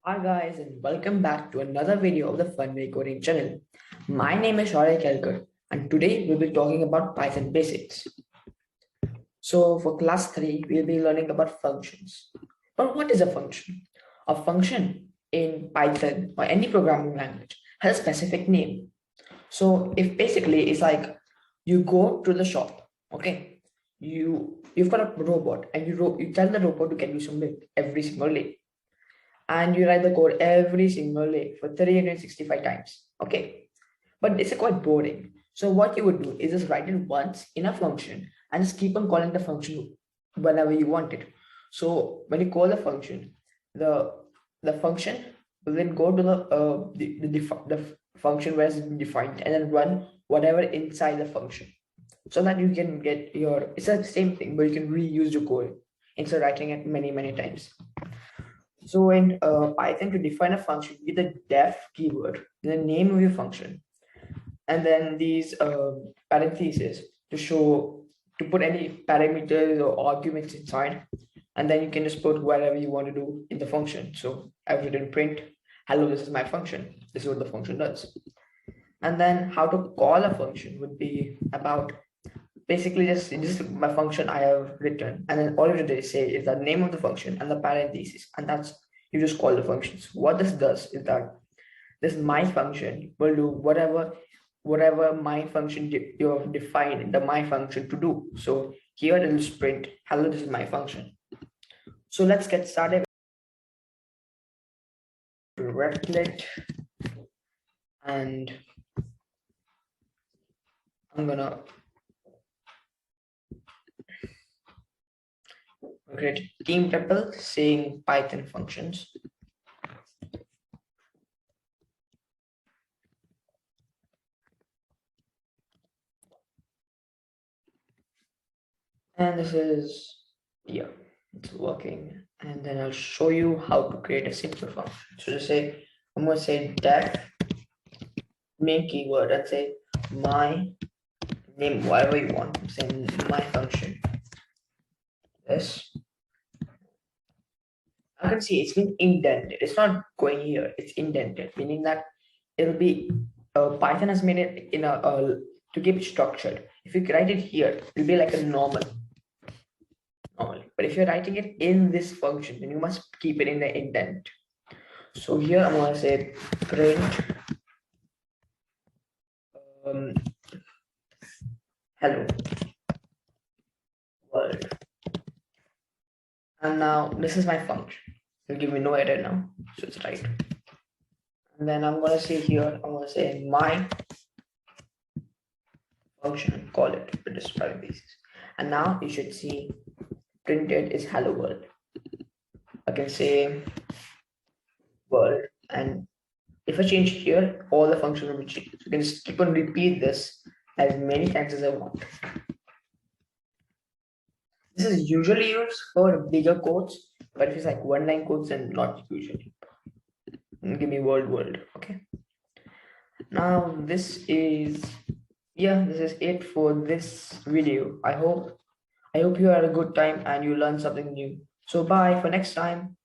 Hi guys and welcome back to another video of the Fun Way Coding channel. My name is Shourya Kelkar and today we'll be talking about Python basics. So for class 3, we'll be learning about functions. But what is a function? A function in Python or any programming language has a specific name. So if basically it's like you go to the shop, okay? You've got a robot and you tell the robot to get you some milk every single day and you write the code every single day for 365 times. Okay, but it's quite boring. So what you would do is just write it once in a function and just keep on calling the function whenever you want it. So when you call the function, the function will then go to the function where it's been defined and then run whatever inside the function, so that you can get your, it's the same thing, but you can reuse your code instead of writing it many times. So in Python, to define a function, you get the def keyword, the name of your function, and then these parentheses to put any parameters or arguments inside, and then you can just put whatever you want to do in the function. So I've written print, hello, this is my function. This is what the function does. And then how to call a function would be about basically just this is my function I have written, and then all you have to say is the name of the function and the parentheses, and that's you just call the functions. What this does is that this my function will do whatever my function you have defined the my function to do. So here it will print hello, this is my function. So let's get started. Directlet, and I'm gonna create team tuple saying Python functions. And this is, yeah, it's working. And then I'll show you how to create a simple function. So just say, I'm going to say def main keyword and say my name, whatever you want. I'm saying my function. This. I can see it's been indented. It's not going here. It's indented, meaning that it'll be, Python has made it in to keep it structured. If you write it here, it'll be like a normal. But if you're writing it in this function, then you must keep it in the indent. So here I'm going to say print hello world, and now this is my function. It'll give me no error now, so it's right. And then I'm going to say here, I'm going to say my function and call it with this parentheses. And now you should see printed is hello world. I can say world, and if I change here, all the functions will be changed. So you can just keep on repeat this as many times as I want. This is usually used for bigger codes, but if it's like one-line codes, then not usually. Give me world. Okay. Now this is it for this video. I hope you had a good time and you learned something new. So bye for next time.